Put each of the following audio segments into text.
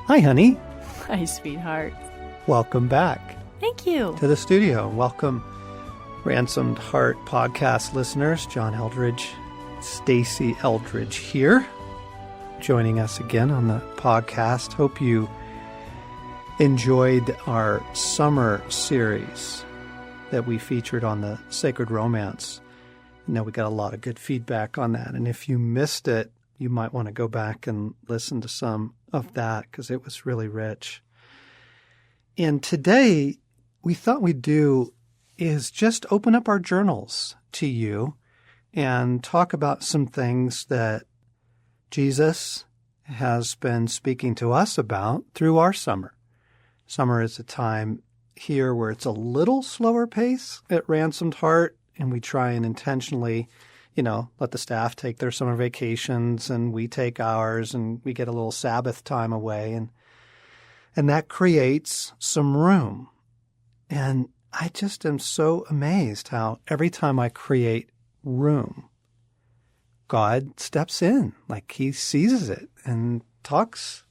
Hi, honey. Hi, sweetheart. Welcome back. Thank you. To the studio. Welcome, Ransomed Heart podcast listeners. John Eldridge, Stasi Eldridge here, joining us again on the podcast. Hope you enjoyed our summer series that we featured on the sacred romance. I know we got a lot of good feedback on that. And if you missed it, you might want to go back and listen to some of that because it was really rich. And today, we thought we'd do is just open up our journals to you and talk about some things that Jesus has been speaking to us about through our summer. Summer is a time here where it's a little slower pace at Ransomed Heart, and we try and intentionally, let the staff take their summer vacations and we take ours and we get a little Sabbath time away. And that creates some room. And I just am so amazed how every time I create room, God steps in, like he seizes it and talks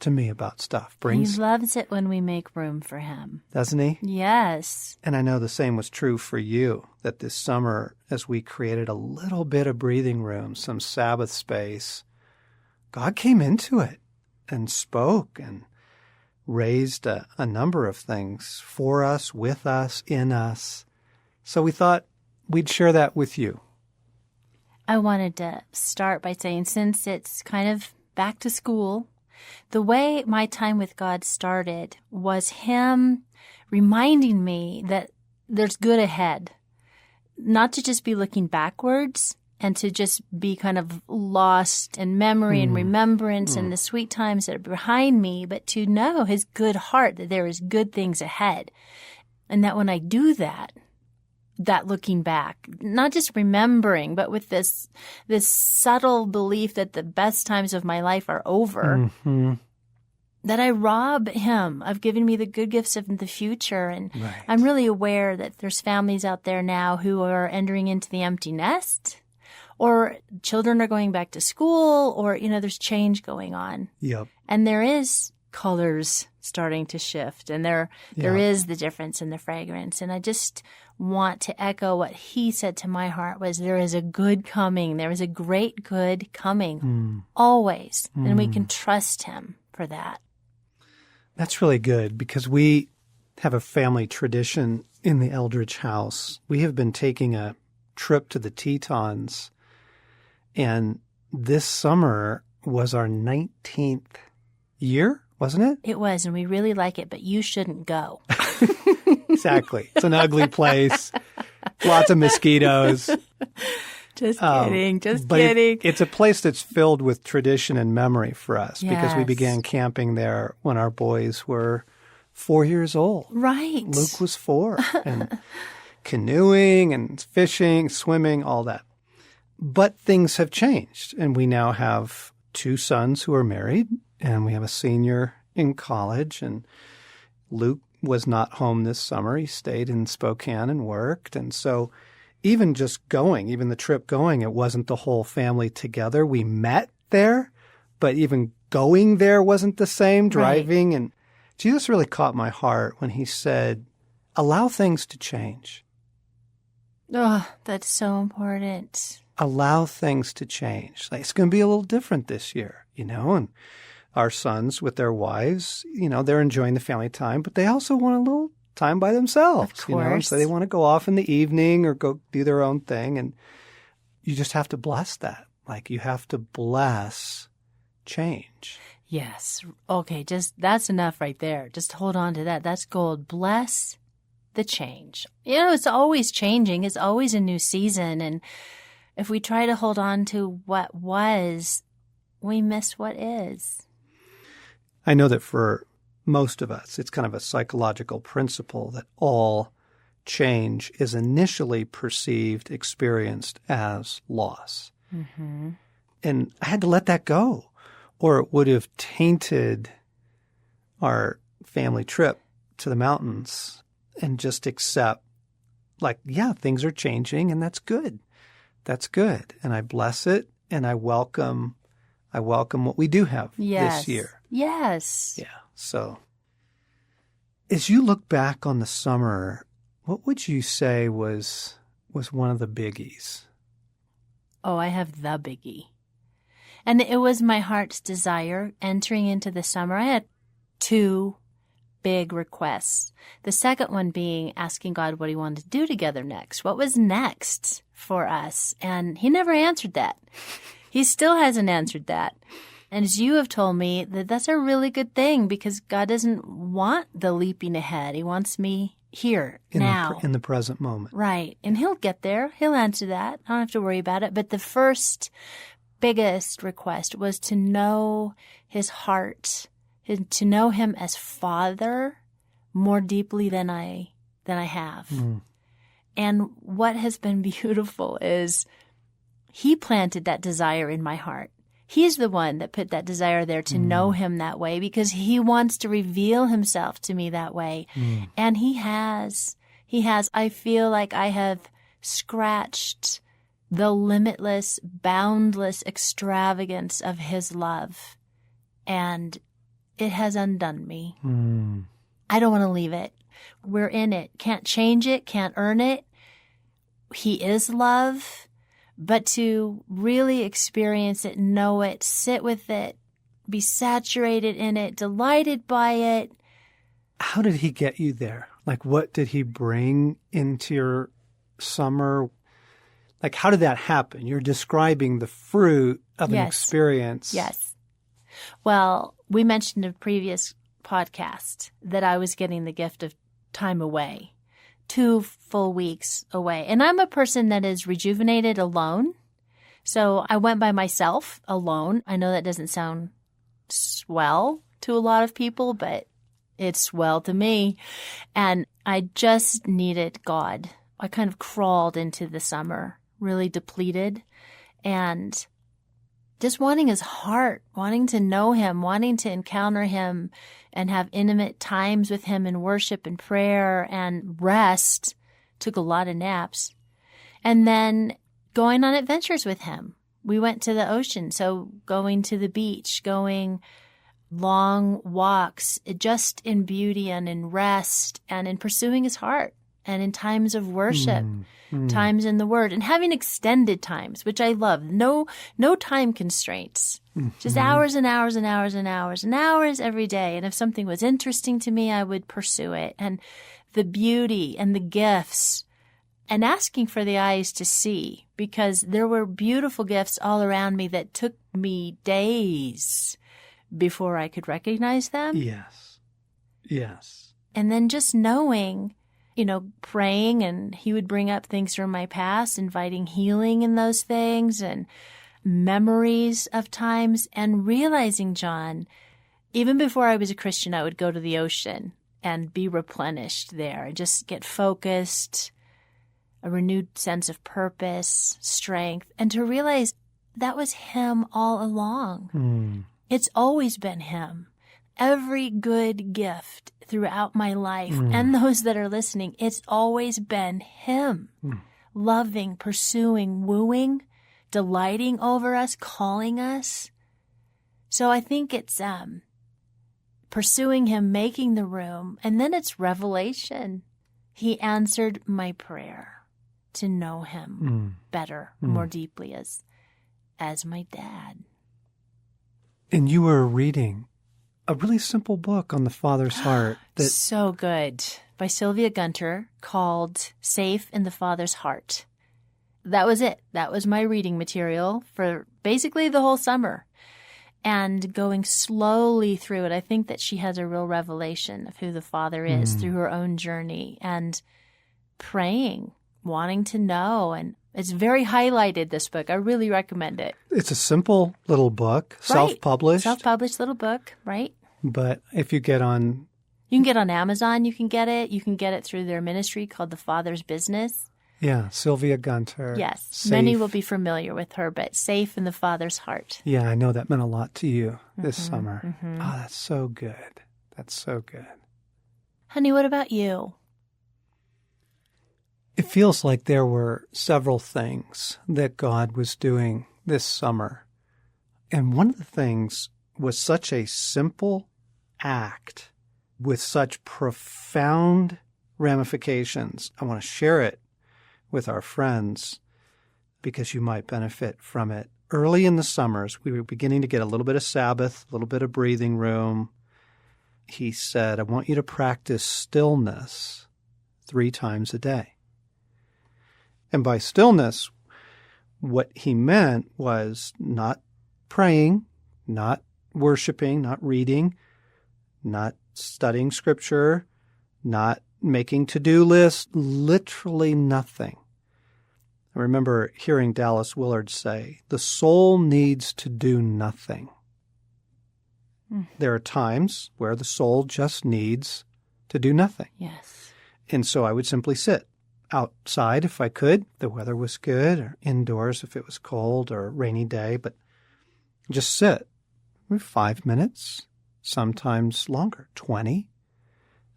to me about stuff. He loves it when we make room for him. Doesn't he? Yes. And I know the same was true for you, that this summer, as we created a little bit of breathing room, some Sabbath space, God came into it and spoke and raised a number of things for us, with us, in us. So we thought we'd share that with you. I wanted to start by saying, since it's kind of back to school, the way my time with God started was him reminding me that there's good ahead, not to just be looking backwards and to just be kind of lost in memory and remembrance and the sweet times that are behind me, but to know his good heart that there is good things ahead. And that when I do that looking back, not just remembering, but with this subtle belief that the best times of my life are over, that I rob him of giving me the good gifts of the future. And right. I'm really aware that there's families out there now who are entering into the empty nest, or children are going back to school, or, there's change going on. Yep. And there is colors starting to shift, and there is the difference in the fragrance. And I just want to echo what he said to my heart was, there is a good coming. There is a great good coming, always. And we can trust him for that. That's really good because we have a family tradition in the Eldridge house. We have been taking a trip to the Tetons, and this summer was our 19th year, wasn't it? It was, and we really like it, but you shouldn't go. Exactly. It's an ugly place. Lots of mosquitoes. Just kidding. Just kidding. It's a place that's filled with tradition and memory for us because we began camping there when our boys were 4 years old. Right. Luke was 4. And canoeing and fishing, swimming, all that. But things have changed, and we now have 2 sons who are married, and we have a senior in college, and Luke was not home this summer. He stayed in Spokane and worked. And so even the trip going, it wasn't the whole family together. We met there, but even going there wasn't the same, driving. Right. And Jesus really caught my heart when he said, allow things to change. Oh, that's so important. Allow things to change. Like, it's going to be a little different this year, and our sons with their wives, they're enjoying the family time, but they also want a little time by themselves, of course. So they want to go off in the evening or go do their own thing. And you just have to bless that. Like, you have to bless change. Yes. Okay. That's enough right there. Just hold on to that. That's gold. Bless the change. It's always changing. It's always a new season. And if we try to hold on to what was, we miss what is. I know that for most of us, it's kind of a psychological principle that all change is initially perceived, experienced as loss. Mm-hmm. And I had to let that go, or it would have tainted our family trip to the mountains, and just accept, like, yeah, things are changing, and that's good. That's good. And I bless it, and I welcome what we do have this year. Yes. Yeah. So as you look back on the summer, what would you say was one of the biggies? Oh, I have the biggie. And it was my heart's desire entering into the summer. I had 2 big requests. The second one being asking God what he wanted to do together next. What was next for us? And he never answered that. He still hasn't answered that. And as you have told me, that's a really good thing because God doesn't want the leaping ahead. He wants me here, now. In the present moment. Right. And he'll get there. He'll answer that. I don't have to worry about it. But the first biggest request was to know his heart, to know him as Father more deeply than I have. Mm. And what has been beautiful is he planted that desire in my heart. He's the one that put that desire there to know him that way because he wants to reveal himself to me that way. Mm. And he has. I feel like I have scratched the limitless, boundless extravagance of his love. And it has undone me. Mm. I don't want to leave it. We're in it. Can't change it. Can't earn it. He is love. But to really experience it, know it, sit with it, be saturated in it, delighted by it. How did he get you there? Like, what did he bring into your summer? Like, how did that happen? You're describing the fruit of an experience. Yes. Well, we mentioned in a previous podcast that I was getting the gift of time away. 2 full weeks away. And I'm a person that is rejuvenated alone. So I went by myself alone. I know that doesn't sound swell to a lot of people, but it's swell to me. And I just needed God. I kind of crawled into the summer, really depleted, and just wanting his heart, wanting to know him, wanting to encounter him and have intimate times with him in worship and prayer and rest. Took a lot of naps. And then going on adventures with him. We went to the ocean, so going to the beach, going long walks, just in beauty and in rest and in pursuing his heart and in times of worship. Times in the Word, and having extended times, which I love. No time constraints. Just hours and hours and hours and hours and hours every day. And if something was interesting to me, I would pursue it. And the beauty and the gifts, and asking for the eyes to see, because there were beautiful gifts all around me that took me days before I could recognize them. Yes. Yes. And then just knowing, praying, and he would bring up things from my past, inviting healing in those things and memories of times, and realizing, John, even before I was a Christian, I would go to the ocean and be replenished there and just get focused, a renewed sense of purpose, strength, and to realize that was him all along. It's always been him. Every good gift throughout my life and those that are listening, it's always been him. Loving, pursuing, wooing, delighting over us, calling us. So I think it's pursuing him, making the room, and then it's revelation. He answered my prayer to know him better, more deeply as my dad. And you were reading a really simple book on the Father's heart. So good. By Sylvia Gunter, called Safe in the Father's Heart. That was it. That was my reading material for basically the whole summer. And going slowly through it, I think that she has a real revelation of who the Father is through her own journey, and praying, wanting to know. And it's very highlighted, this book. I really recommend it. It's a simple little book, right. Self-published. Self-published little book, right? But if you get on... You can get on Amazon, you can get it. You can get it through their ministry called The Father's Business. Yeah, Sylvia Gunter. Yes, Safe. Many will be familiar with her, but Safe in the Father's Heart. Yeah, I know that meant a lot to you this summer. Oh, that's so good. That's so good. Honey, what about you? It feels like there were several things that God was doing this summer. And one of the things was such a simple act with such profound ramifications. I want to share it with our friends because you might benefit from it. Early in the summers, we were beginning to get a little bit of Sabbath, a little bit of breathing room. He said, I want you to practice stillness 3 times a day. And by stillness, what he meant was not praying, not worshiping, not reading, not studying scripture, not making to-do lists, literally nothing. I remember hearing Dallas Willard say, the soul needs to do nothing. There are times where the soul just needs to do nothing. Yes. And so I would simply sit outside if I could. The weather was good, or indoors if it was cold or a rainy day, but just sit. 5 minutes, sometimes longer, 20,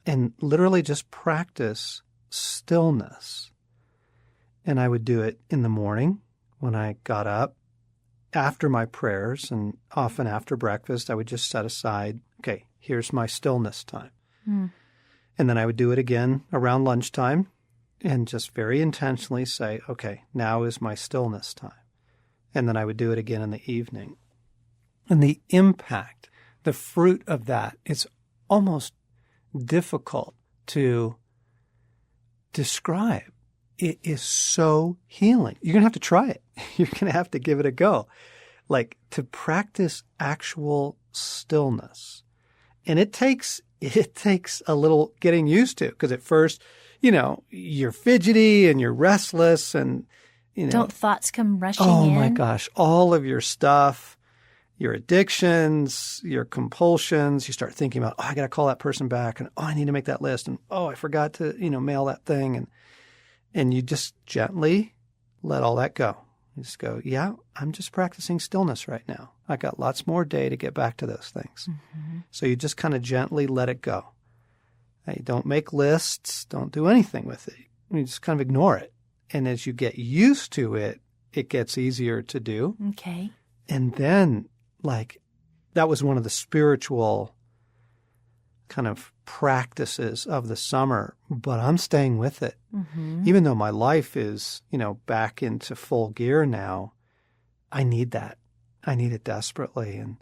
and literally just practice stillness. And I would do it in the morning when I got up, after my prayers, and often after breakfast. I would just set aside, okay, here's my stillness time. And then I would do it again around lunchtime and just very intentionally say, okay, now is my stillness time. And then I would do it again in the evening. And the impact, the fruit of that, it's almost difficult to describe. It is so healing. You're going to have to try it. You're going to have to give it a go. Like, to practice actual stillness. And it takes a little getting used to, because at first, you're fidgety and you're restless and, Don't thoughts come rushing in? Oh my gosh, all of your stuff, your addictions, your compulsions, you start thinking about, I got to call that person back, and I need to make that list, and I forgot to, mail that thing, and you just gently let all that go. You just go, yeah, I'm just practicing stillness right now. I got lots more day to get back to those things. So you just kind of gently let it go. You don't make lists, don't do anything with it. You just kind of ignore it. And as you get used to it, it gets easier to do. Okay. And then, that was one of the spiritual kind of practices of the summer, but I'm staying with it. Even though my life is, back into full gear now, I need that. I need it desperately. And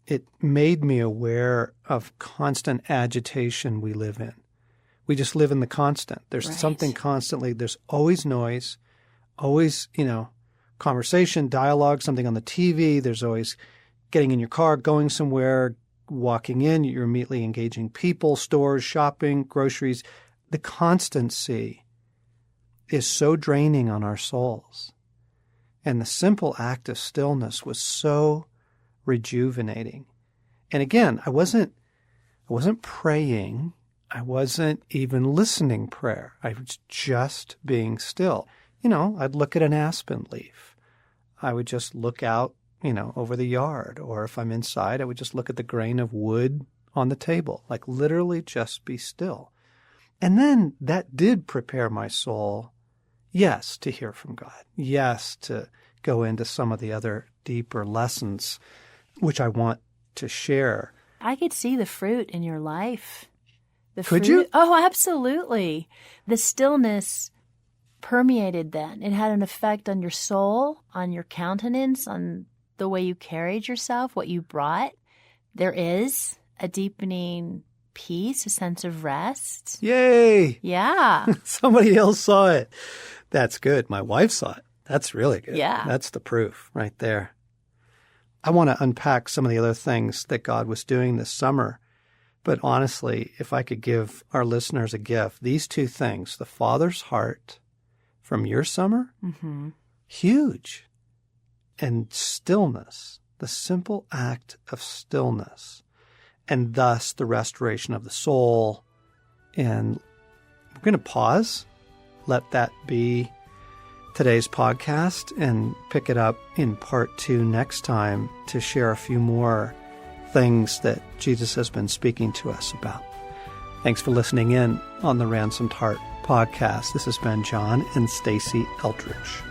it made me aware of constant agitation we live in. We just live in the constant. There's something constantly. There's always noise, always, conversation, dialogue, something on the TV. There's always getting in your car, going somewhere, walking in. You're immediately engaging people, stores, shopping, groceries. The constancy is so draining on our souls. And the simple act of stillness was so rejuvenating. And again, I wasn't praying. I wasn't even listening prayer. I was just being still. I'd look at an aspen leaf. I would just look out, over the yard. Or if I'm inside, I would just look at the grain of wood on the table. Literally just be still. And then that did prepare my soul, yes, to hear from God. Yes, to go into some of the other deeper lessons, which I want to share. I could see the fruit in your life. Could you? Oh, absolutely. The stillness permeated then. It had an effect on your soul, on your countenance, on the way you carried yourself, what you brought. There is a deepening peace, a sense of rest. Yay! Yeah. Somebody else saw it. That's good. My wife saw it. That's really good. Yeah. That's the proof right there. I want to unpack some of the other things that God was doing this summer. But honestly, if I could give our listeners a gift, these 2 things, the Father's heart from your summer, huge. And stillness, the simple act of stillness, and thus the restoration of the soul. And we're going to pause, let that be today's podcast, and pick it up in part 2 next time to share a few more things that Jesus has been speaking to us about. Thanks for listening in on the Ransomed Heart podcast. This has been John and Stacy Eldridge.